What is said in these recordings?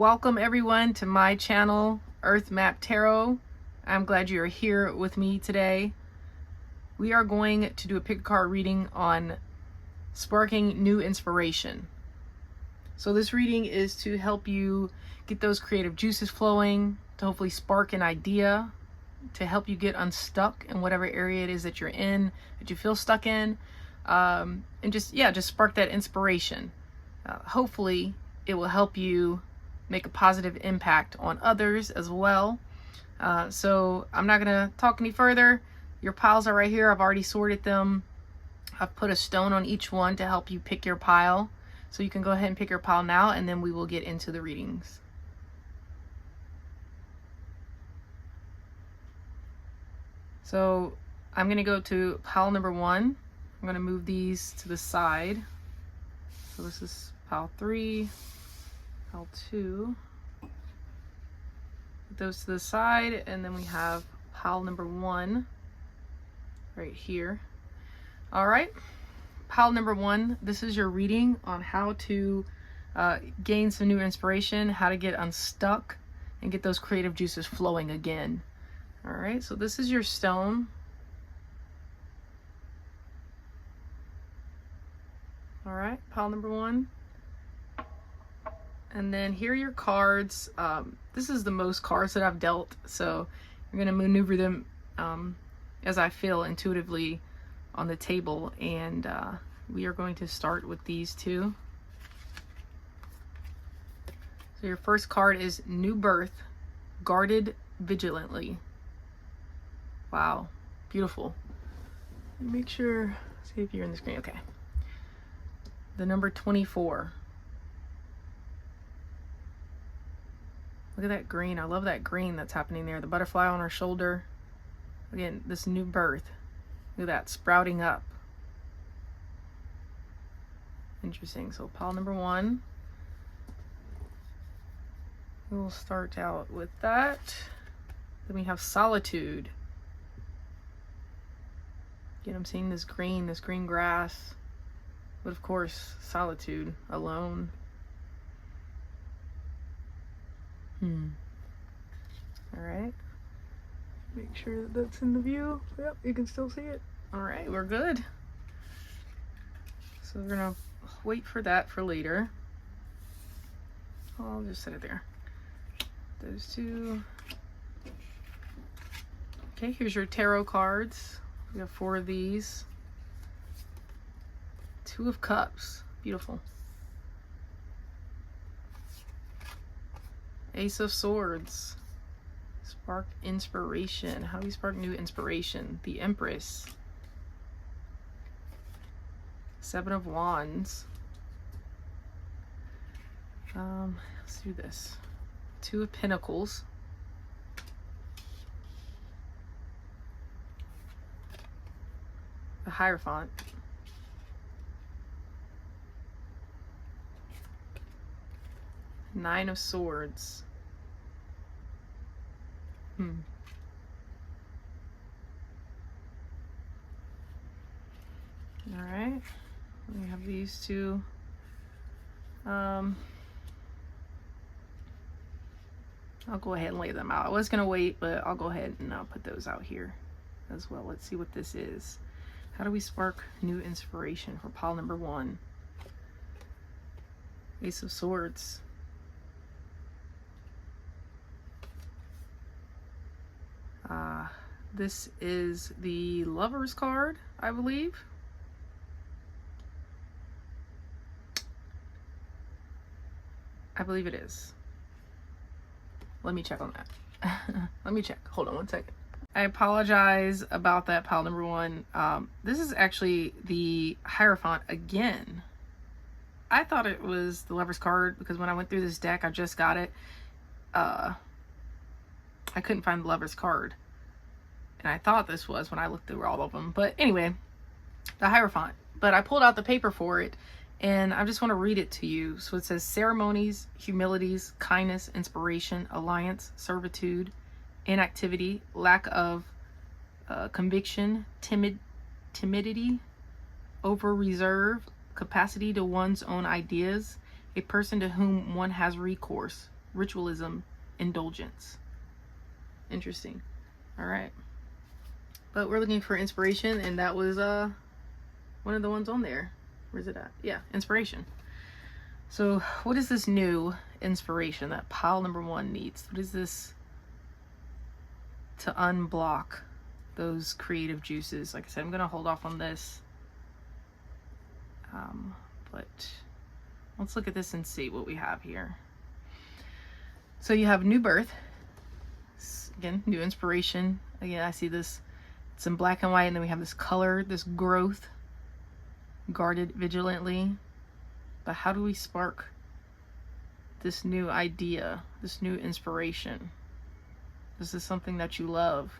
Welcome everyone to my channel, Earth Map Tarot. I'm glad you're here with me today. We are going to do a pick a card reading on sparking new inspiration. So this reading is to help you get those creative juices flowing, to hopefully spark an idea, to help you get unstuck in whatever area it is that you're in, that you feel stuck in, and just spark that inspiration. Hopefully it will help you make a positive impact on others as well. So I'm not gonna talk any further. Your piles are right here. I've already sorted them. I've put a stone on each one to help you pick your pile. So you can go ahead and pick your pile now, and then we will get into the readings. So I'm gonna go to pile number 1. I'm gonna move these to the side. So this is pile 3, pile 2. Put those to the side, and then we have pile number 1 right here. All right, pile number 1, this is your reading on how to gain some new inspiration, how to get unstuck and get those creative juices flowing again. All right, so this is your stone. All right, pile number 1. And then here are your cards. This is the most cards that I've dealt, so I'm gonna maneuver them as I feel intuitively on the table, and we are going to start with these two. So your first card is New Birth, Guarded Vigilantly. Wow, beautiful. Make sure, see if you're in the screen. Okay. The number 24. Look at that green. I love that green that's happening there. The butterfly on her shoulder. Again, this new birth. Look at that, sprouting up. Interesting. So pile number 1. We'll start out with that. Then we have Solitude. Again, I'm seeing this green grass. But of course, solitude, alone. All right. Make sure that that's in the view. Yep, you can still see it. All right, we're good. So we're gonna wait for that for later. I'll just set it there. Those two. Okay, here's your tarot cards. We have 4 of these. 2 of Cups. Beautiful. Ace of Swords. Spark inspiration. How do you spark new inspiration? The Empress. 7 of Wands. Let's do this. 2 of Pentacles. The Hierophant. Nine of Swords. All right, we have these 2. I'll go ahead and lay them out. I was gonna wait, but I'll go ahead and I'll put those out here as well. Let's see what this is. How do we spark new inspiration for pile number 1? Ace of Swords. This is the Lover's card, I believe. I believe it is. Let me check on that. Let me check. Hold on one second. I apologize about that, pile number 1. This is actually the Hierophant again. I thought it was the Lover's card because when I went through this deck, I just got it. I couldn't find the Lover's card. And I thought this was when I looked through all of them. But anyway, the Hierophant. But I pulled out the paper for it, and I just want to read it to you. So it says ceremonies, humilities, kindness, inspiration, alliance, servitude, inactivity, lack of conviction, timidity, over reserve, capacity to one's own ideas, a person to whom one has recourse, ritualism, indulgence. Interesting. All right. But we're looking for inspiration, and that was one of the ones on there. Where's it at? Yeah, inspiration. So what is this new inspiration that pile number 1 needs? What is this to unblock those creative juices? Like I said, I'm going to hold off on this. But let's look at this and see what we have here. So you have new birth. Again, new inspiration. Again, I see this. It's in black and white, and then we have this color, this growth, guarded vigilantly. But how do we spark this new idea, this new inspiration? This is something that you love,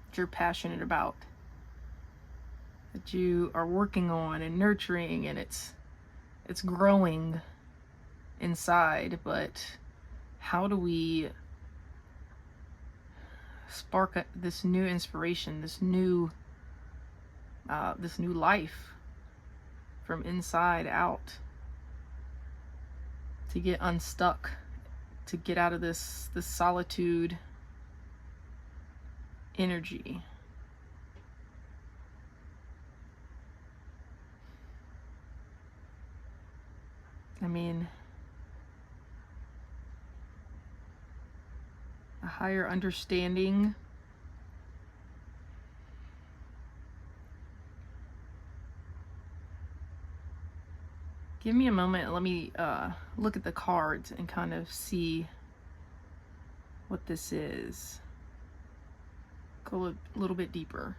that you're passionate about, that you are working on and nurturing, and it's growing inside. But how do we spark this new inspiration, this new life from inside out, to get unstuck, to get out of this solitude energy? I mean, a higher understanding. Give me a moment. Let me look at the cards and kind of see what this is. Go a little bit deeper.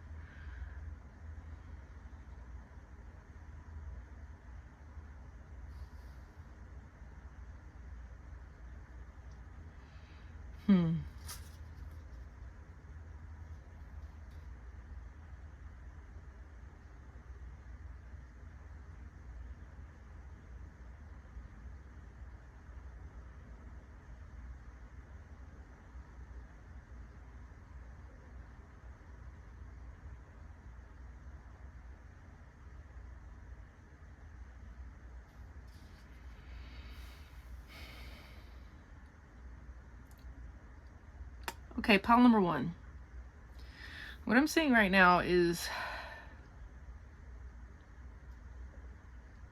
Okay, pile number 1. What I'm seeing right now is,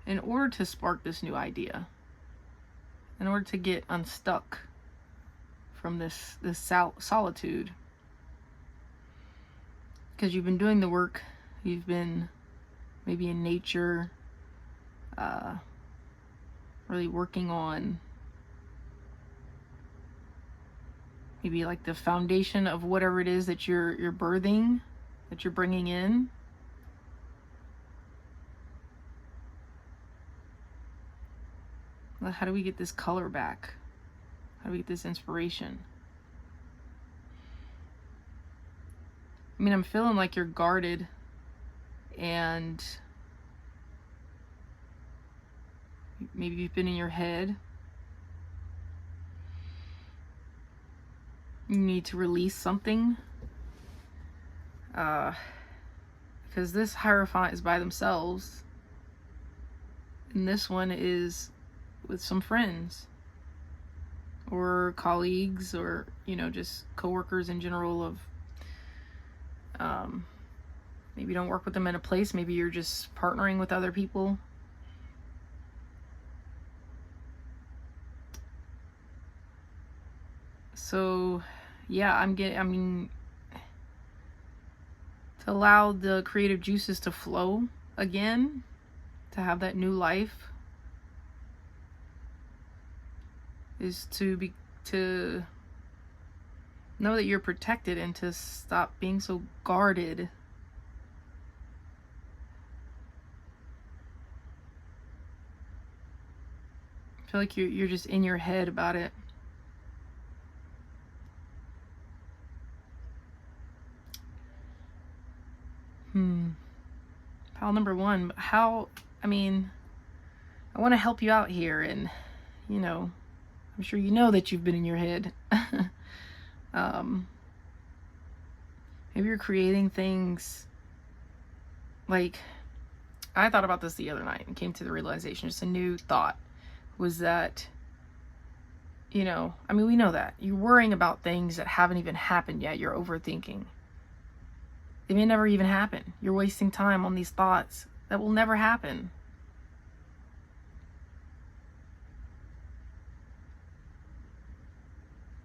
in order to spark this new idea, in order to get unstuck from this solitude, because you've been doing the work, you've been maybe in nature, really working on maybe like the foundation of whatever it is that you're birthing, that you're bringing in. How do we get this color back? How do we get this inspiration? I mean, I'm feeling like you're guarded, and maybe you've been in your head. You need to release something. Because this Hierophant is by themselves, and this one is with some friends or colleagues, or just co-workers in general. Of maybe you don't work with them in a place, maybe you're just partnering with other people. So yeah, to allow the creative juices to flow again, to have that new life, is to know that you're protected, and to stop being so guarded. I feel like you're just in your head about it. Pile number 1. I want to help you out here, and I'm sure you know that you've been in your head. Maybe you're creating things. Like, I thought about this the other night and came to the realization, just a new thought, was that You know, I mean, we know that. You're worrying about things that haven't even happened yet. You're overthinking. They may never even happen. You're wasting time on these thoughts that will never happen.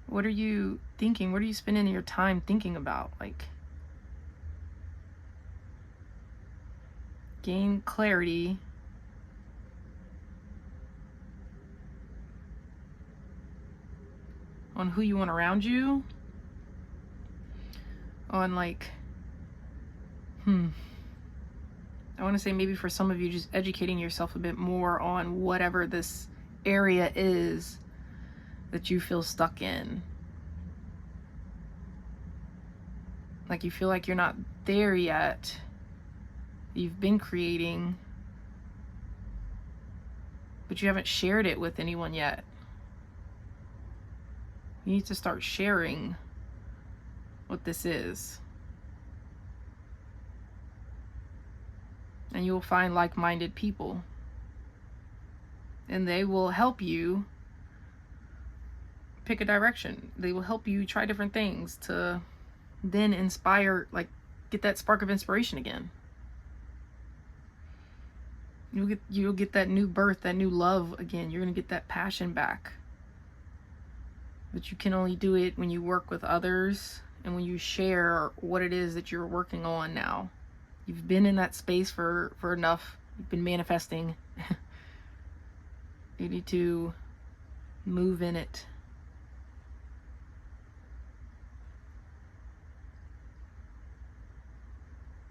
What are you thinking? What are you spending your time thinking about? Like, gain clarity on who you want around you. On like, I want to say maybe for some of you, just educating yourself a bit more on whatever this area is that you feel stuck in. Like you feel like you're not there yet. You've been creating, but you haven't shared it with anyone yet. You need to start sharing what this is. And you'll find like-minded people. And they will help you pick a direction. They will help you try different things to then inspire, like, get that spark of inspiration again. You'll get that new birth, that new love again. You're going to get that passion back. But you can only do it when you work with others and when you share what it is that you're working on now. You've been in that space for enough. You've been manifesting. You need to move in it.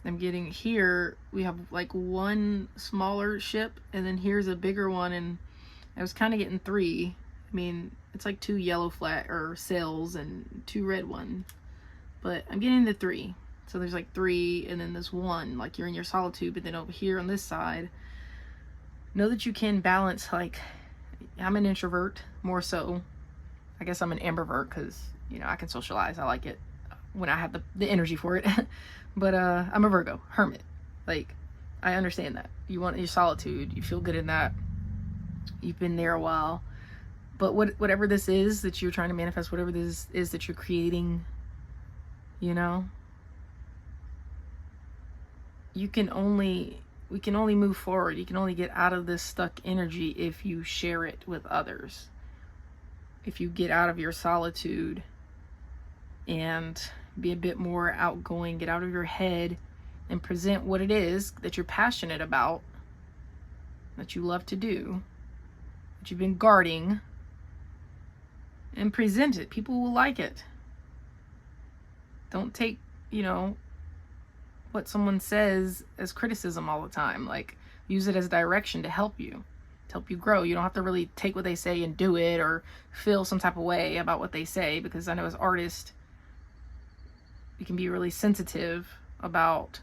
I'm getting here, we have like one smaller ship, and then here's a bigger one, and I was kind of getting three. I mean, it's like 2 yellow flat or sails and 2 red ones, but I'm getting the 3. So there's like 3, and then this 1, like you're in your solitude. But then over here on this side, know that you can balance. Like, I'm an introvert more so. I guess I'm an ambivert because, you know, I can socialize. I like it when I have the energy for it. But I'm a Virgo, hermit. Like, I understand that. You want your solitude. You feel good in that. You've been there a while. But whatever this is that you're trying to manifest, whatever this is that you're creating, you know, we can only move forward. You can only get out of this stuck energy if you share it with others. If you get out of your solitude and be a bit more outgoing, get out of your head and present what it is that you're passionate about, that you love to do, that you've been guarding, and present it. People will like it. Don't take, you know, what someone says as criticism all the time. Like, use it as direction to help you grow. You don't have to really take what they say and do it or feel some type of way about what they say, because I know as artists, we can be really sensitive about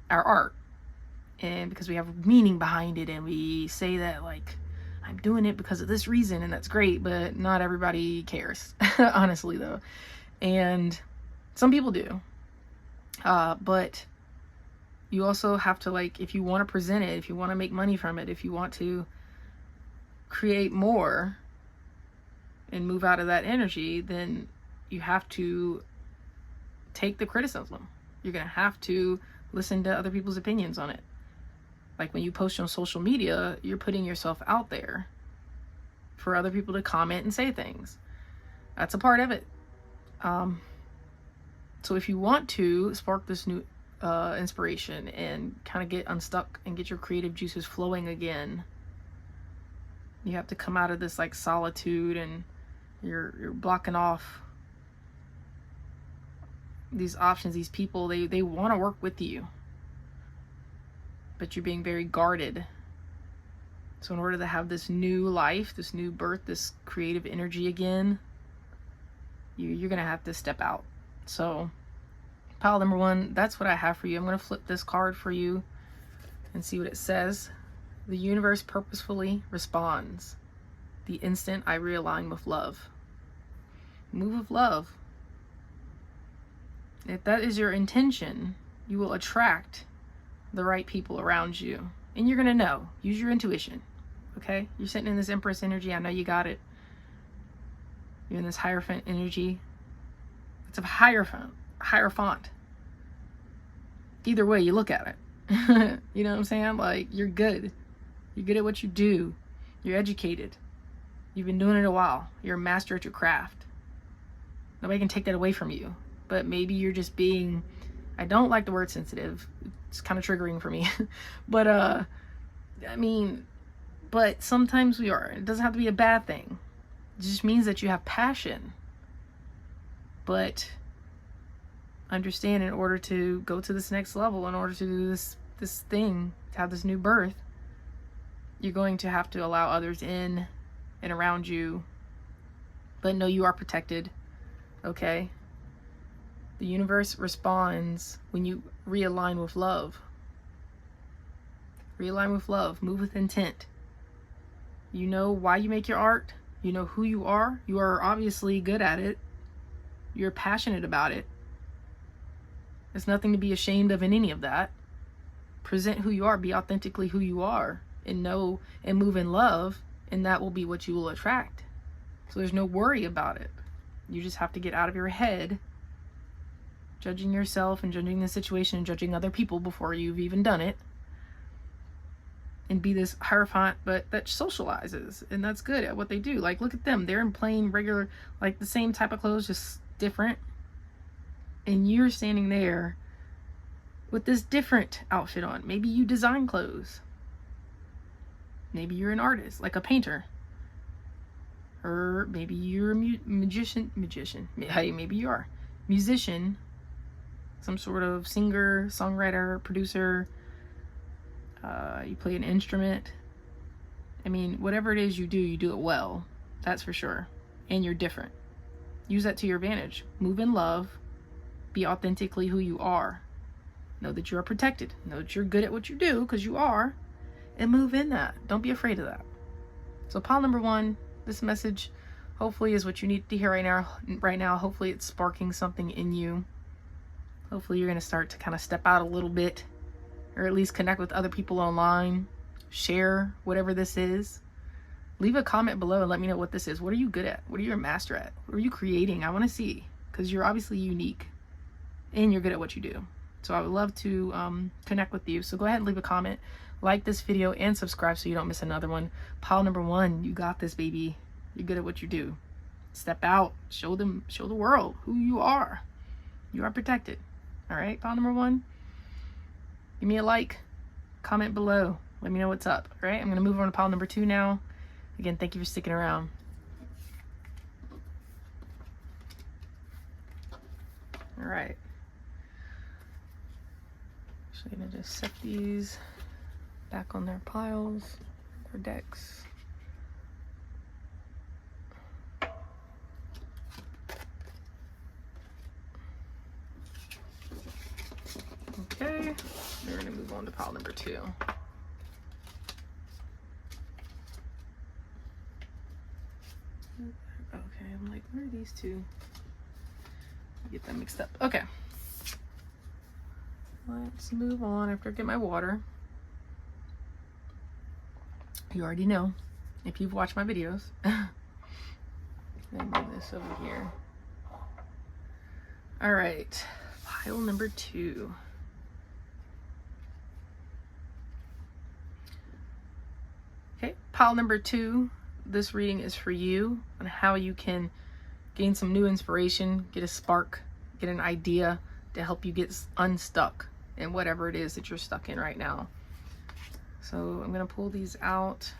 our art, and because we have meaning behind it, and we say that, like, I'm doing it because of this reason, and that's great, but not everybody cares. Honestly though. And some people do. But you also have to, like, if you want to present it, if you want to make money from it, if you want to create more and move out of that energy, then you have to take the criticism. You're going to have to listen to other people's opinions on it. Like, when you post on social media, you're putting yourself out there for other people to comment and say things. That's a part of it. So if you want to spark this new inspiration and kind of get unstuck and get your creative juices flowing again, you have to come out of this, like, solitude, and you're blocking off these options. These people, they want to work with you, but you're being very guarded. So in order to have this new life, this new birth, this creative energy again, you're gonna have to step out. So pile number 1, that's what I have for you. I'm gonna flip this card for you and see what it says. The universe purposefully responds the instant I realign with love. Move with love. If that is your intention, you will attract the right people around you. And you're going to know. Use your intuition. Okay? You're sitting in this Empress energy. I know you got it. You're in this Hierophant energy. It's a Hierophant. Either way you look at it. You know what I'm saying? Like, you're good. You're good at what you do. You're educated. You've been doing it a while. You're a master at your craft. Nobody can take that away from you. But maybe you're just being, I don't like the word sensitive. It's kind of triggering for me. But, I mean, but sometimes we are. It doesn't have to be a bad thing. It just means that you have passion. But understand, in order to go to this next level, in order to do this thing, to have this new birth, you're going to have to allow others in and around you. But know you are protected. Okay? The universe responds when you realign with love. Realign with love. Move with intent. You know why you make your art. You know who you are. You are obviously good at it. You're passionate about it. There's nothing to be ashamed of in any of that. Present who you are. Be authentically who you are. And know and move in love. And that will be what you will attract. So there's no worry about it. You just have to get out of your head, judging yourself and judging the situation and judging other people before you've even done it. And be this Hierophant, but that socializes. And that's good at what they do. Like, look at them. They're in plain, regular, like the same type of clothes, just different. And you're standing there with this different outfit on. Maybe you design clothes. Maybe you're an artist, like a painter. Or maybe you're a magician. Hey, maybe you are. Musician. Some sort of singer, songwriter, producer. You play an instrument. I mean, whatever it is you do it well. That's for sure. And you're different. Use that to your advantage. Move in love. Be authentically who you are. Know that you are protected. Know that you're good at what you do, because you are. And move in that. Don't be afraid of that. So pile number 1, this message hopefully is what you need to hear right now. Hopefully it's sparking something in you. Hopefully you're going to start to kind of step out a little bit, or at least connect with other people online. Share whatever this is. Leave a comment below and let me know what this is. What are you good at? What are you a master at? What are you creating? I want to see, because you're obviously unique and you're good at what you do. So I would love to connect with you. So go ahead and leave a comment, like this video, and subscribe so you don't miss another one. Pile number 1, you got this, baby. You're good at what you do. Step out. Show the world who you are. You are protected. All right, pile number 1. Give me a like. Comment below. Let me know what's up. All right, I'm going to move on to pile number 2 now. Again, thank you for sticking around. All right. Actually, going to just set these back on their piles, their decks. Okay, we're going to move on to pile number 2. Okay, I'm like, where are these two? Get them mixed up. Okay. Let's move on after I get my water. You already know, if you've watched my videos. Let me move this over here. All right, pile number 2. Okay, pile number 2. This reading is for you on how you can gain some new inspiration, get a spark, get an idea to help you get unstuck in whatever it is that you're stuck in right now. So I'm going to pull these out.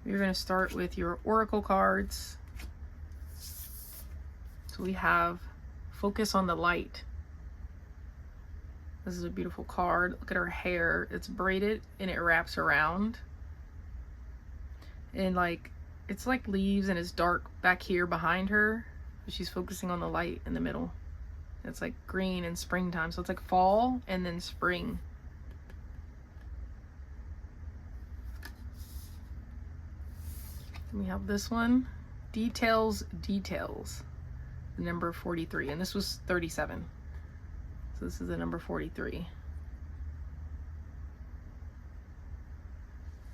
You're going to start with your oracle cards. So we have Focus on the Light. This is a beautiful card. Look at her hair. It's braided and it wraps around. And like, it's like leaves and it's dark back here behind her. She's focusing on the light in the middle. It's like green and springtime. So it's like fall and then spring. Then we have this one. Details, Details. The number 43. And this was 37. So this is the number 43.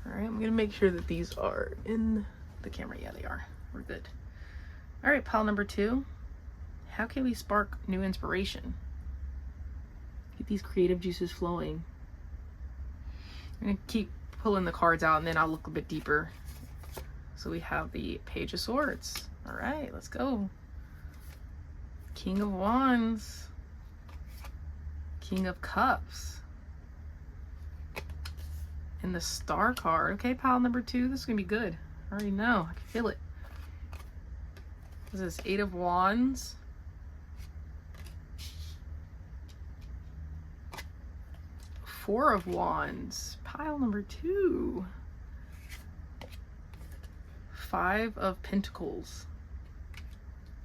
All right, I'm gonna make sure that these are in the camera. Yeah, they are. we're good. All right, pile number 2. How can we spark new inspiration? Get these creative juices flowing. I'm going to keep pulling the cards out and then I'll look a bit deeper. So we have the Page of Swords. All right, let's go. King of Wands. King of Cups. And the Star card. Okay, pile number 2. This is going to be good. I already know. I can feel it. This is 8 of Wands. Four of Wands. Pile number 2. 5 of Pentacles.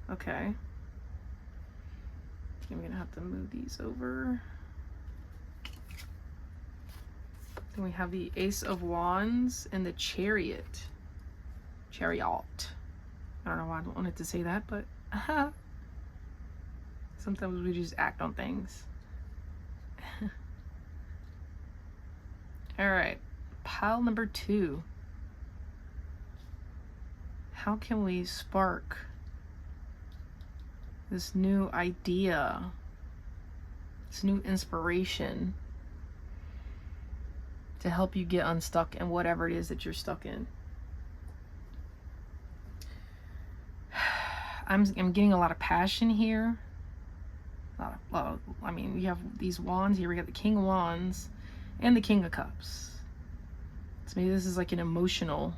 Okay. I'm gonna have to move these over. Then we have the Ace of Wands and the Chariot. Chariot. I don't know why I don't want it to say that, but sometimes we just act on things. All right, pile number 2. How can we spark this new idea, this new inspiration to help you get unstuck in whatever it is that you're stuck in? I'm getting a lot of passion here. I mean, we have these wands here. We got the King of Wands and the King of Cups. So maybe this is like an emotional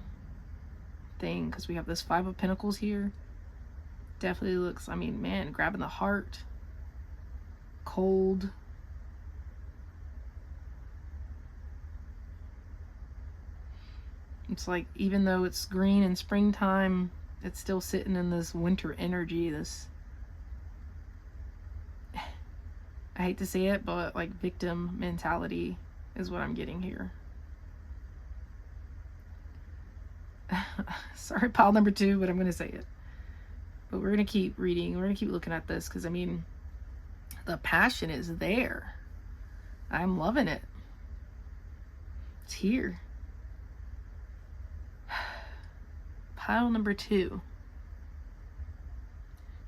thing because we have this 5 of Pentacles here. Definitely looks, I mean, man, grabbing the heart. Cold. It's like, even though it's green and springtime, it's still sitting in this winter energy, this, I hate to say it, but like victim mentality is what I'm getting here. Sorry, pile number 2, but I'm going to say it. But we're going to keep reading. We're going to keep looking at this because, I mean, the passion is there. I'm loving it. It's here. Pile number 2.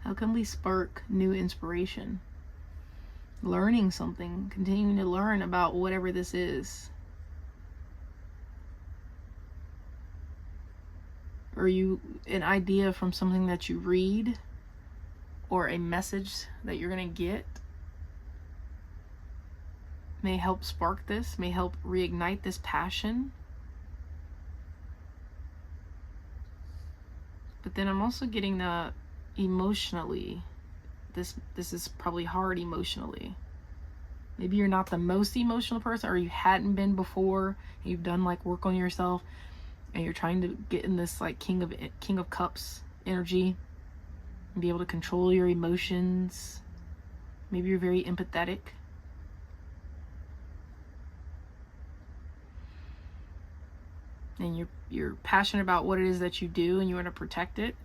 How can we spark new inspiration? Learning something, continuing to learn about whatever this is. Or an idea from something that you read, or a message that you're going to get may help spark this, may help reignite this passion. But then I'm also getting the emotionally, this is probably hard emotionally. Maybe you're not the most emotional person, or you hadn't been before. You've done like work on yourself and you're trying to get in this like King of Cups energy and be able to control your emotions. Maybe you're very empathetic. And you're passionate about what it is that you do and you want to protect it.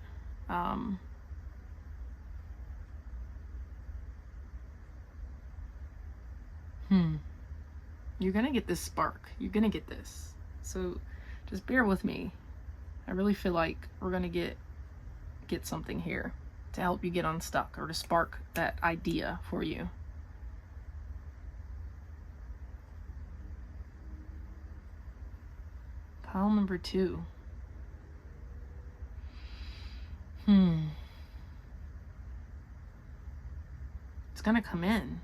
You're gonna get this spark. You're gonna get this. So just bear with me. I really feel like we're gonna get something here to help you get unstuck, or to spark that idea for you. Pile number 2. It's gonna come in.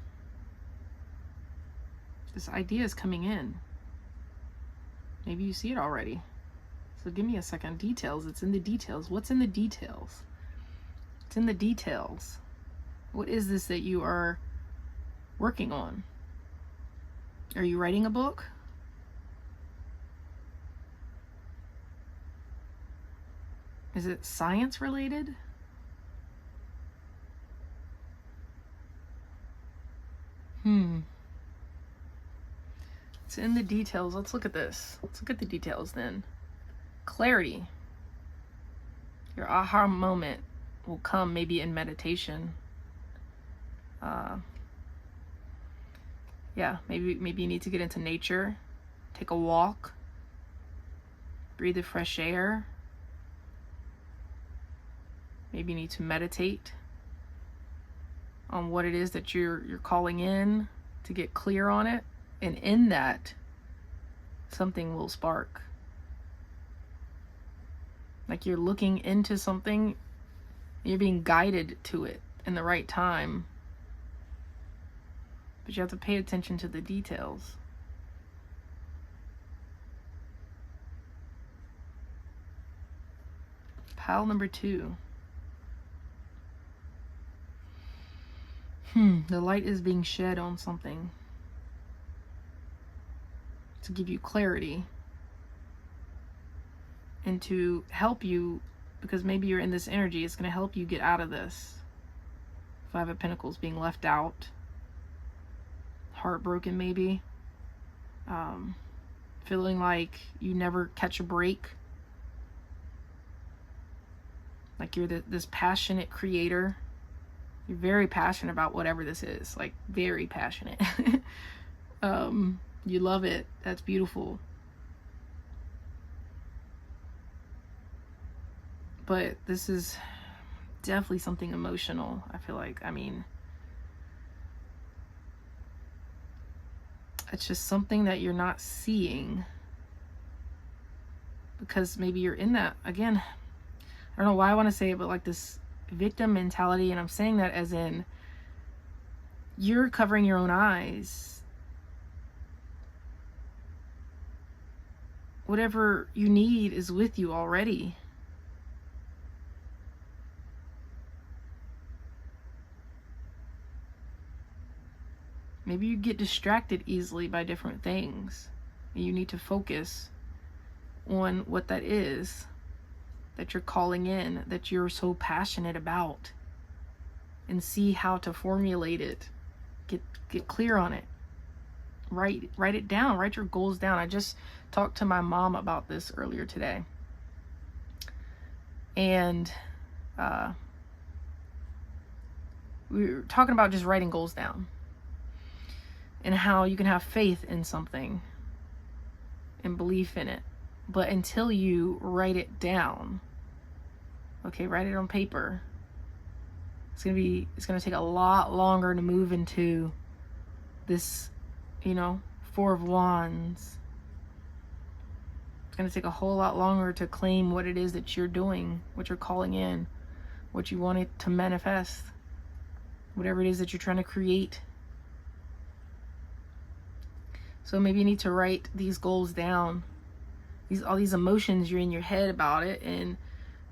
This idea is coming in. Maybe you see it already. So give me a second. Details. It's in the details. What's in the details? It's in the details. What is this that you are working on? Are you writing a book? Is it science related? It's in the details. Let's look at this. Let's look at the details then. Clarity. Your aha moment will come maybe in meditation. Yeah, maybe you need to get into nature, take a walk, breathe the fresh air. Maybe you need to meditate on what it is that you're calling in to get clear on it. And in that, something will spark. Like you're looking into something, you're being guided to it in the right time. But you have to pay attention to the details. Pile number 2. The light is being shed on something to give you clarity and to help you, because maybe you're in this energy. It's going to help you get out of this. 5 of Pentacles, being left out, heartbroken maybe, feeling like you never catch a break, like you're this passionate creator. You're very passionate about whatever this is, like very passionate. You love it. That's beautiful. But this is definitely something emotional, I feel like. I mean, it's just something that you're not seeing because maybe you're in that, again, I don't know why I want to say it, but like this victim mentality. And I'm saying that as in you're covering your own eyes. Whatever you need is with you already. Maybe you get distracted easily by different things. You need to focus on what that is that you're calling in, that you're so passionate about, and see how to formulate it. Get clear on it. Write it down. Write your goals down. I just talked to my mom about this earlier today. And we were talking about just writing goals down and how you can have faith in something and belief in it. But until you write it down, okay, write it on paper, it's gonna take a lot longer to move into this, 4 of Wands. It's gonna take a whole lot longer to claim what it is that you're doing, what you're calling in, what you want it to manifest, whatever it is that you're trying to create. So maybe you need to write these goals down. All these emotions, you're in your head about it, and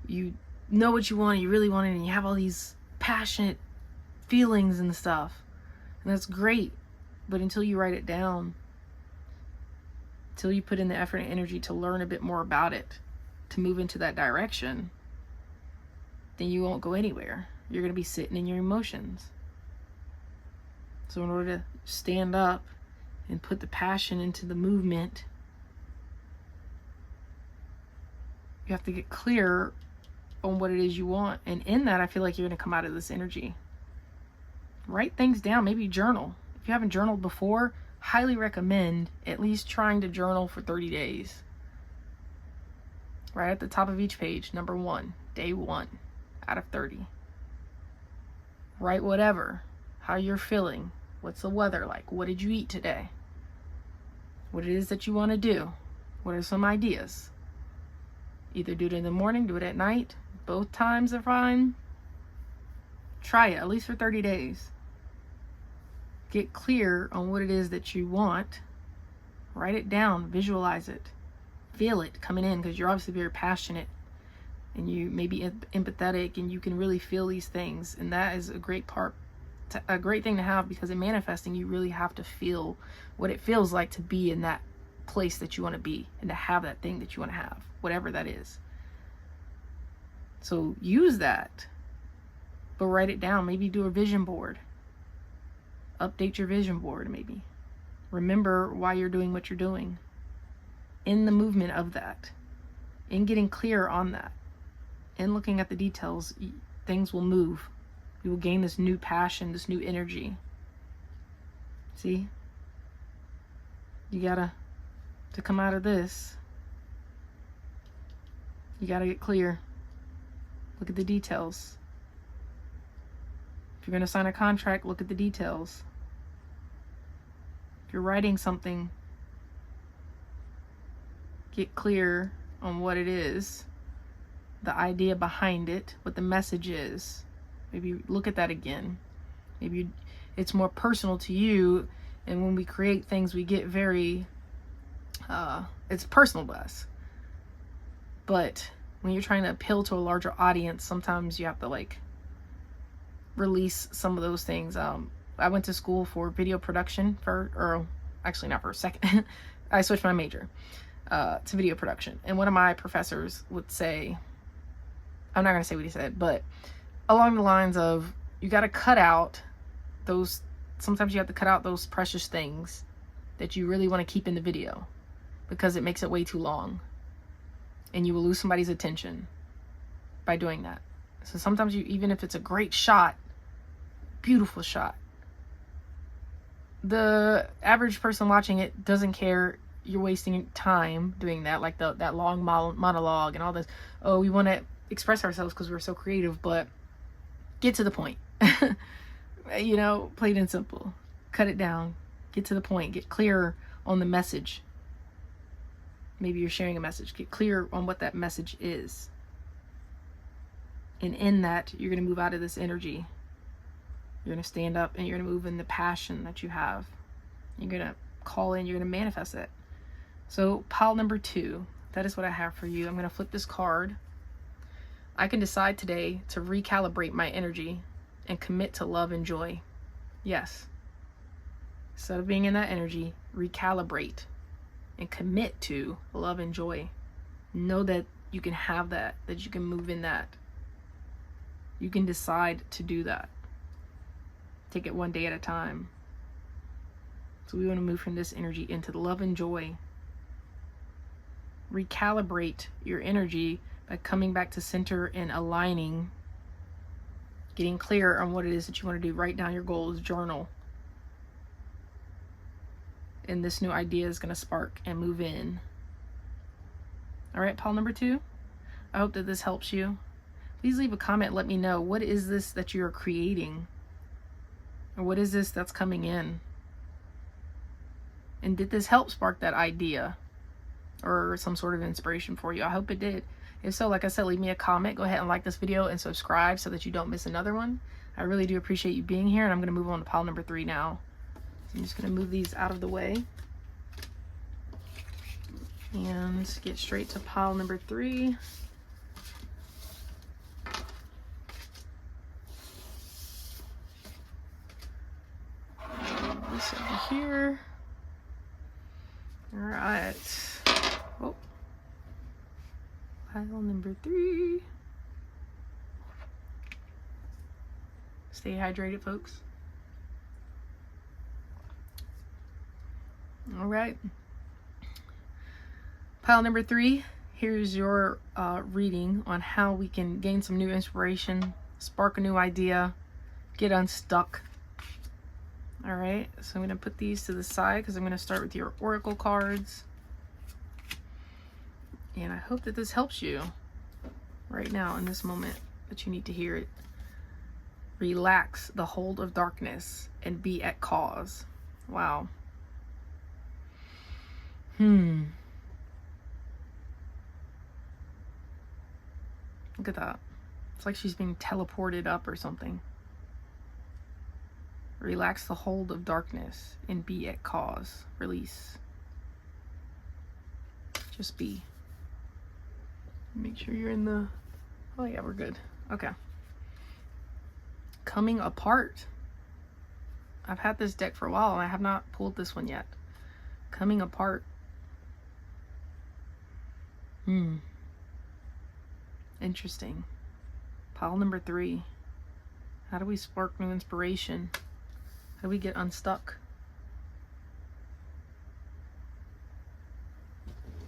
you know what you want, you really want it, and you have all these passionate feelings and stuff. And that's great. But until you write it down, until you put in the effort and energy to learn a bit more about it, to move into that direction, then you won't go anywhere. You're going to be sitting in your emotions. So in order to stand up and put the passion into the movement, you have to get clear on what it is you want. And in that, I feel like you're going to come out of this energy. Write things down. Maybe journal. If you haven't journaled before, highly recommend at least trying to journal for 30 days. Right at the top of each page, number 1, day 1 out of 30. Write whatever, how you're feeling. What's the weather like? What did you eat today? What it is that you want to do. What are some ideas? Either do it in the morning, do it at night. Both times are fine. Try it, at least for 30 days. Get clear on what it is that you want. Write it down, visualize it. Feel it coming in, because you're obviously very passionate and you may be empathetic and you can really feel these things. And that is a great thing to have, because in manifesting, you really have to feel what it feels like to be in that place that you want to be and to have that thing that you want to have, whatever that is. So use that, but write it down. Maybe do a vision board. Update your vision board, maybe. Remember why you're doing what you're doing. In the movement of that, in getting clear on that, in looking at the details, things will move. You will gain this new passion, this new energy. See? You gotta, to come out of this, you gotta get clear. Look at the details. you're going to sign a contract, look at the details. If you're writing something, get clear on what it is, the idea behind it, what the message is. Maybe look at that again. Maybe it's more personal to you, and when we create things, we get very, it's personal to us. But when you're trying to appeal to a larger audience, sometimes you have to like release some of those things. I went to school for video production or actually not for a second. I switched my major to video production. And one of my professors would say, I'm not going to say what he said, but along the lines of, you got to cut out those, sometimes you have to cut out those precious things that you really want to keep in the video because it makes it way too long. And you will lose somebody's attention by doing that. So sometimes you, even if it's a great shot, beautiful shot, the average person watching it doesn't care. You're wasting time doing that, like that long monologue and all this. Oh, we want to express ourselves because we're so creative, but get to the point. You know, plain and simple. Cut it down. Get to the point. Get clear on the message. Maybe you're sharing a message. Get clear on what that message is. And in that, you're going to move out of this energy. You're going to stand up and you're going to move in the passion that you have. You're going to call in, you're going to manifest it. So pile number 2, that is what I have for you. I'm going to flip this card. I can decide today to recalibrate my energy and commit to love and joy. Yes. Instead of being in that energy, recalibrate and commit to love and joy. Know that you can have that you can move in that. You can decide to do that. Take it one day at a time. So we want to move from this energy into the love and joy. Recalibrate your energy by coming back to center and aligning. Getting clear on what it is that you want to do. Write down your goals, journal. And this new idea is going to spark and move in. All right, pile number 2. I hope that this helps you. Please leave a comment. Let me know, what is this that you're creating? Or what is this that's coming in? And did this help spark that idea or some sort of inspiration for you? I hope it did. If so, like I said, leave me a comment. Go ahead and like this video and subscribe so that you don't miss another one. I really do appreciate you being here, and I'm going to move on to pile number 3 now. So I'm just going to move these out of the way and get straight to pile number 3. This over here. All right. Oh. Pile number 3. Stay hydrated, folks. All right. Pile number 3. Here's your reading on how we can gain some new inspiration, spark a new idea, get unstuck. All right, so I'm going to put these to the side because I'm going to start with your oracle cards. And I hope that this helps you right now in this moment that you need to hear it. Relax the hold of darkness and be at cause. Wow. Look at that. It's like she's being teleported up or something. Relax the hold of darkness and be at cause. Release. Just be. Make sure you're in the... Oh yeah, we're good. Okay. Coming apart. I've had this deck for a while and I have not pulled this one yet. Coming apart. Interesting. Pile number 3. How do we spark new inspiration? How do we get unstuck?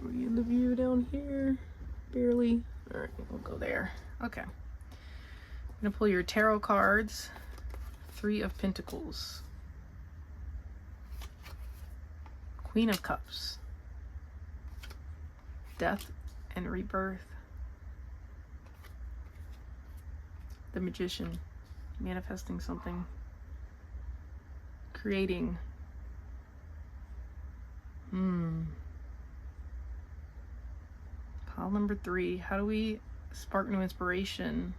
Are we in the view down here? Barely. All right, we'll go there. Okay. I'm gonna pull your tarot cards. 3 of Pentacles. Queen of Cups. Death and rebirth. The Magician. manifesting something, creating. Pile number 3, how do we spark new inspiration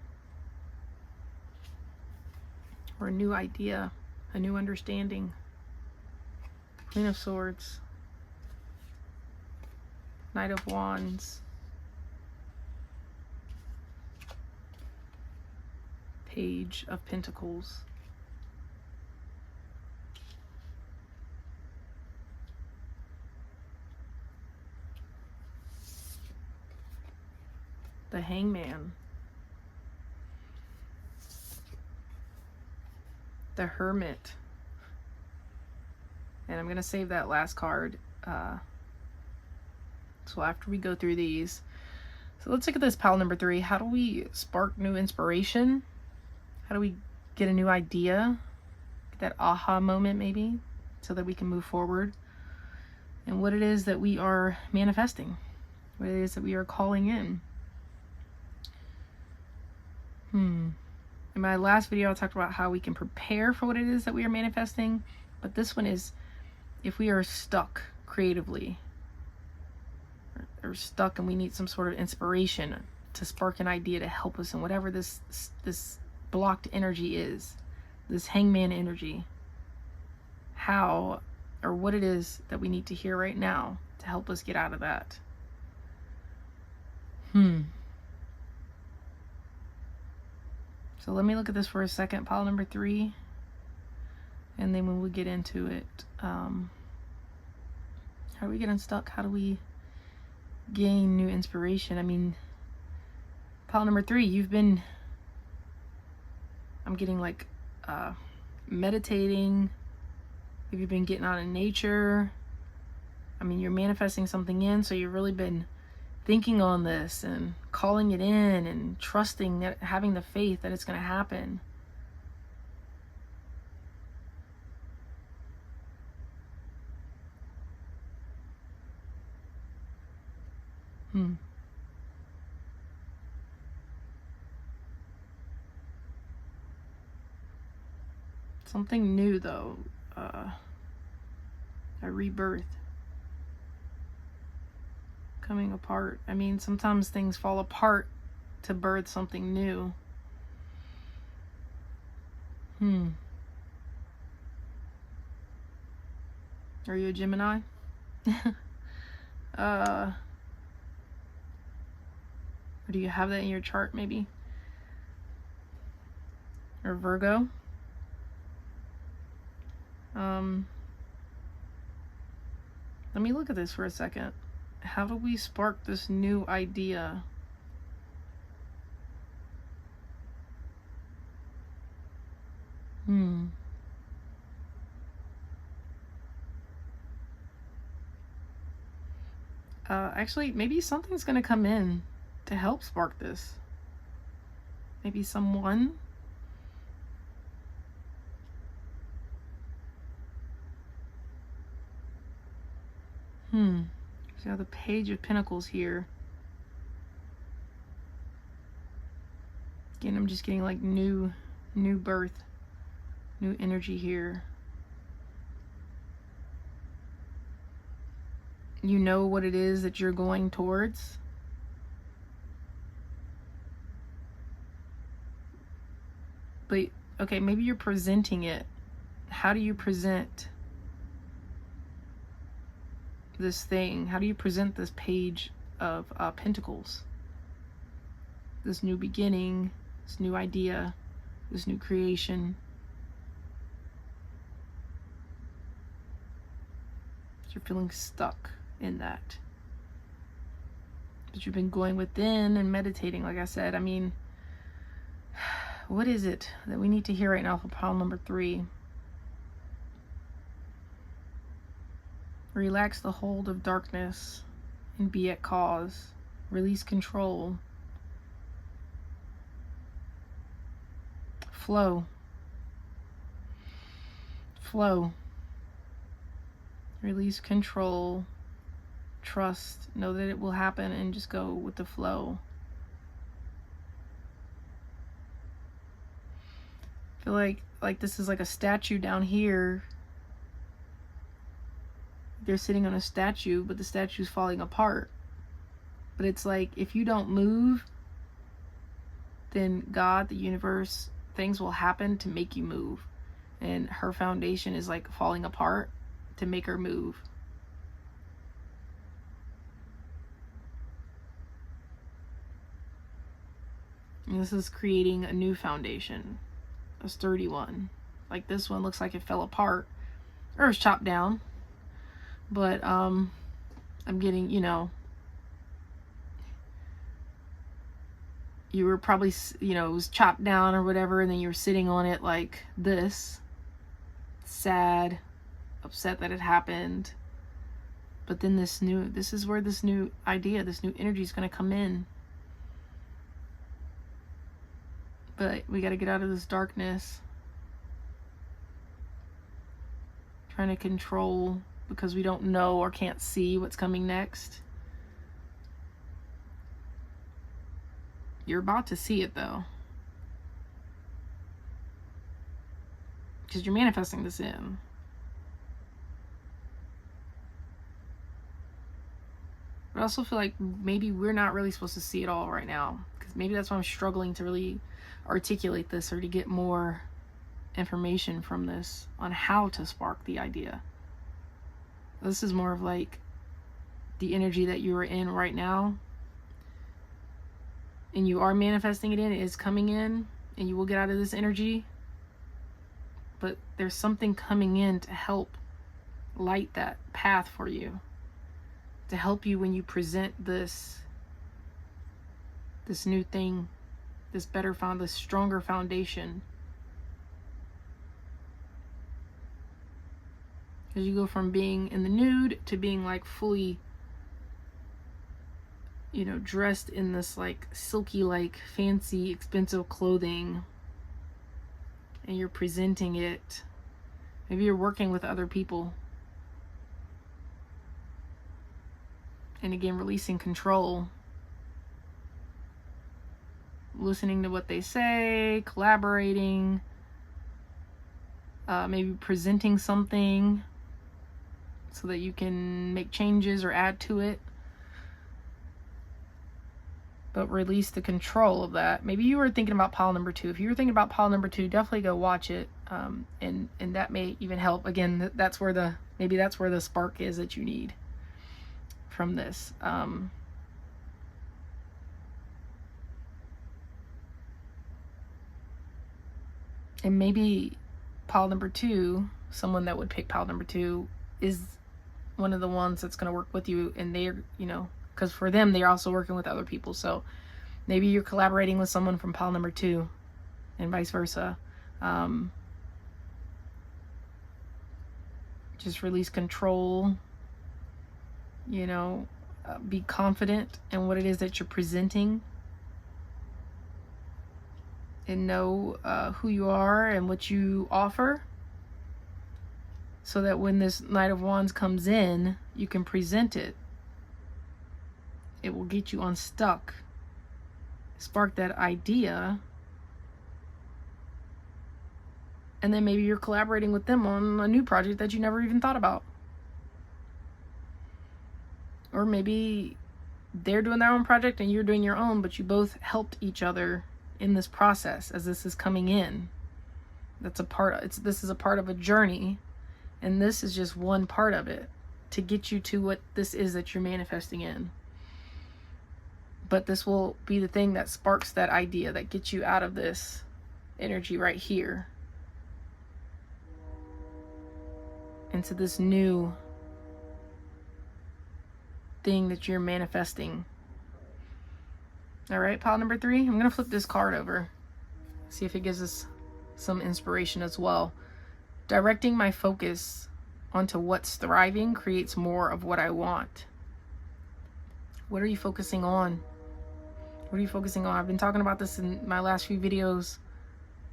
or a new idea, a new understanding? Queen of Swords, Knight of Wands, Page of Pentacles. The Hangman. The Hermit. And I'm going to save that last card. So after we go through these. So let's look at this pile number 3. How do we spark new inspiration? How do we get a new idea? Get that aha moment maybe, so that we can move forward. And what it is that we are manifesting. What it is that we are calling in. In my last video, I talked about how we can prepare for what it is that we are manifesting. But this one is if we are stuck creatively, or stuck and we need some sort of inspiration to spark an idea to help us in whatever this blocked energy is, this hangman energy. How or what it is that we need to hear right now to help us get out of that. So let me look at this for a second, pile number 3, and then when we get into it, how do we get unstuck? How do we gain new inspiration? I mean, pile number 3, you've been, I'm getting like meditating. If you've been getting out in nature, I mean, you're manifesting something in, so you've really been thinking on this and calling it in and trusting that, having the faith that it's going to happen. Something new though, a rebirth. Coming apart. I mean, sometimes things fall apart to birth something new. Are you a Gemini? Or do you have that in your chart maybe? Or Virgo? Let me look at this for a second. How do we spark this new idea? Actually, maybe something's gonna come in to help spark this. Maybe someone. So the Page of Pentacles here. Again, I'm just getting like new birth, new energy here. You know what it is that you're going towards. But, okay, maybe you're presenting it. How do you present this thing? How do you present this Page of Pentacles? This new beginning, this new idea, this new creation. You're feeling stuck in that. But you've been going within and meditating, like I said. I mean, what is it that we need to hear right now for pile number 3? Relax the hold of darkness and be at cause. Release control. Flow. Flow. Release control. Trust. Know that it will happen and just go with the flow. I feel like this is like a statue down here. They're sitting on a statue, but the statue's falling apart. But it's like, if you don't move, then God, the universe, things will happen to make you move. And her foundation is like falling apart to make her move. And this is creating a new foundation, a sturdy one. Like this one looks like it fell apart or was chopped down. But I'm getting, you know, you were probably, you know, it was chopped down or whatever, and then you were sitting on it like this, sad, upset that it happened. But then this is where this new idea, this new energy is going to come in. But we got to get out of this darkness. Trying to control because we don't know or can't see what's coming next. You're about to see it though. Because you're manifesting this in. But I also feel like maybe we're not really supposed to see it all right now. Because maybe that's why I'm struggling to really articulate this or to get more information from this on how to spark the idea. This is more of like the energy that you are in right now. And you are manifesting it in. It is coming in. And you will get out of this energy. But there's something coming in to help light that path for you. To help you when you present this new thing. This better this stronger foundation. Because you go from being in the nude to being like fully, you know, dressed in this like silky, like fancy, expensive clothing. And you're presenting it. Maybe you're working with other people. And again, releasing control. Listening to what they say, collaborating. Maybe presenting something so that you can make changes or add to it. But release the control of that. Maybe you were thinking about pile number 2. If you were thinking about pile number 2, definitely go watch it. And that may even help. Again, that's where maybe that's where the spark is that you need from this. And maybe pile number 2, someone that would pick pile number 2 is one of the ones that's going to work with you, and they're, you know, because for them, they're also working with other people. So maybe you're collaborating with someone from pile number 2 and vice versa. Just release control, you know, be confident in what it is that you're presenting, and know who you are and what you offer, so that when this Knight of Wands comes in, you can present it. It will get you unstuck, spark that idea, and then maybe you're collaborating with them on a new project that you never even thought about. Or maybe they're doing their own project and you're doing your own, but you both helped each other in this process as this is coming in. This is a part of a journey, and this is just one part of it to get you to what this is that you're manifesting in. But this will be the thing that sparks that idea, that gets you out of this energy right here into this new thing that you're manifesting. All right, pile number 3. I'm going to flip this card over. See if it gives us some inspiration as well. Directing my focus onto what's thriving creates more of what I want. What are you focusing on? What are you focusing on? I've been talking about this in my last few videos.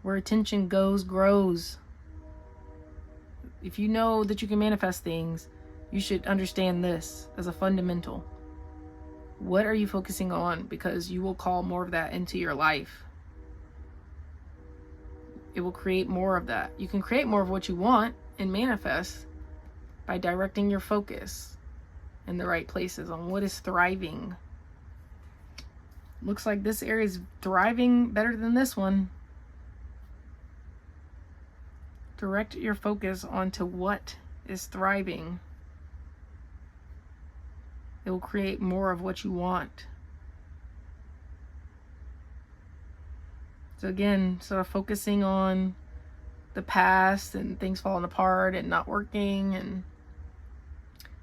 Where attention goes, grows. If you know that you can manifest things, you should understand this as a fundamental. What are you focusing on? Because you will call more of that into your life. it will create more of that. You can create more of what you want and manifest by directing your focus in the right places on what is thriving. Looks like this area is thriving better than this one. Direct your focus onto what is thriving. It will create more of what you want. So again, sort of focusing on the past and things falling apart and not working and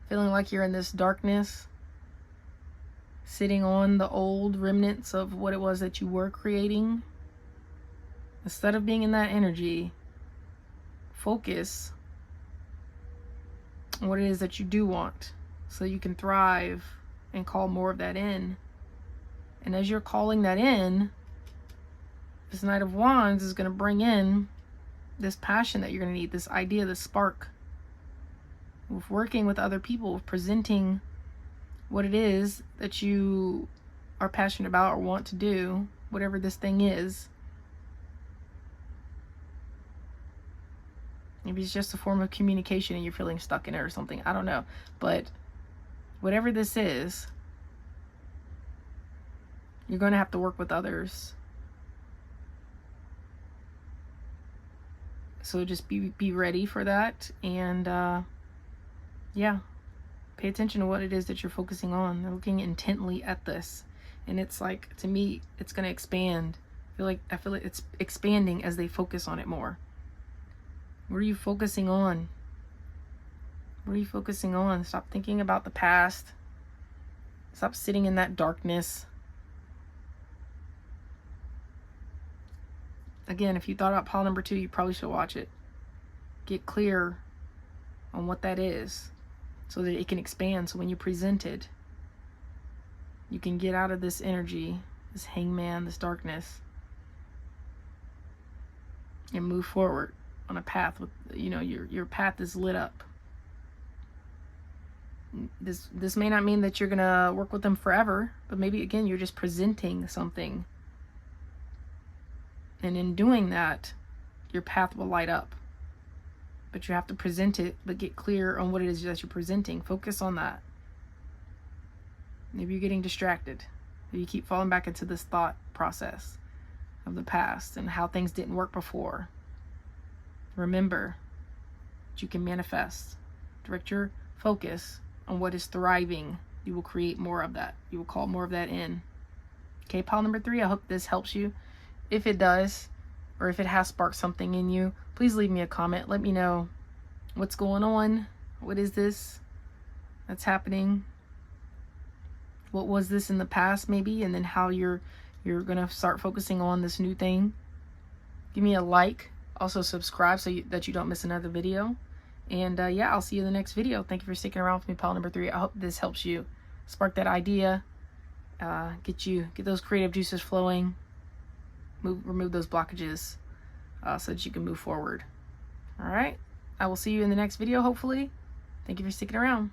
feeling like you're in this darkness, sitting on the old remnants of what it was that you were creating. Instead of being in that energy, focus on what it is that you do want so you can thrive and call more of that in. And as you're calling that in, this Knight of Wands is going to bring in this passion that you're going to need, this idea, this spark. With working with other people, with presenting what it is that you are passionate about or want to do, whatever this thing is. Maybe it's just a form of communication and you're feeling stuck in it or something. I don't know. But whatever this is, you're going to have to work with others. So just be ready for that. And yeah, pay attention to what it is that you're focusing on. They're looking intently at this. And it's like, to me, it's going to expand. I feel like it's expanding as they focus on it more. What are you focusing on? What are you focusing on? Stop thinking about the past. Stop sitting in that darkness. Again, if you thought about pile number 2, you probably should watch it. Get clear on what that is so that it can expand. So when you present it, you can get out of this energy, this hangman, this darkness, and move forward on a path with, you know, your path is lit up. This may not mean that you're gonna work with them forever, but maybe again you're just presenting something, and in doing that your path will light up. But you have to present it, but get clear on what it is that you're presenting. Focus on that. Maybe you're getting distracted. Maybe you keep falling back into this thought process of the past and how things didn't work before. Remember that you can manifest. Direct your focus on what is thriving. You will create more of that. You will call more of that in. Okay, pile number 3, I hope this helps you. If it does, or if it has sparked something in you, please leave me a comment. Let me know what's going on. What is this that's happening? What was this in the past maybe, and then how you're gonna start focusing on this new thing. Give me a like. Also subscribe so that you don't miss another video. And yeah, I'll see you in the next video. Thank you for sticking around with me, pile number 3. I hope this helps you spark that idea, get those creative juices flowing, remove those blockages, so that you can move forward. All right, I will see you in the next video, hopefully. Thank you for sticking around.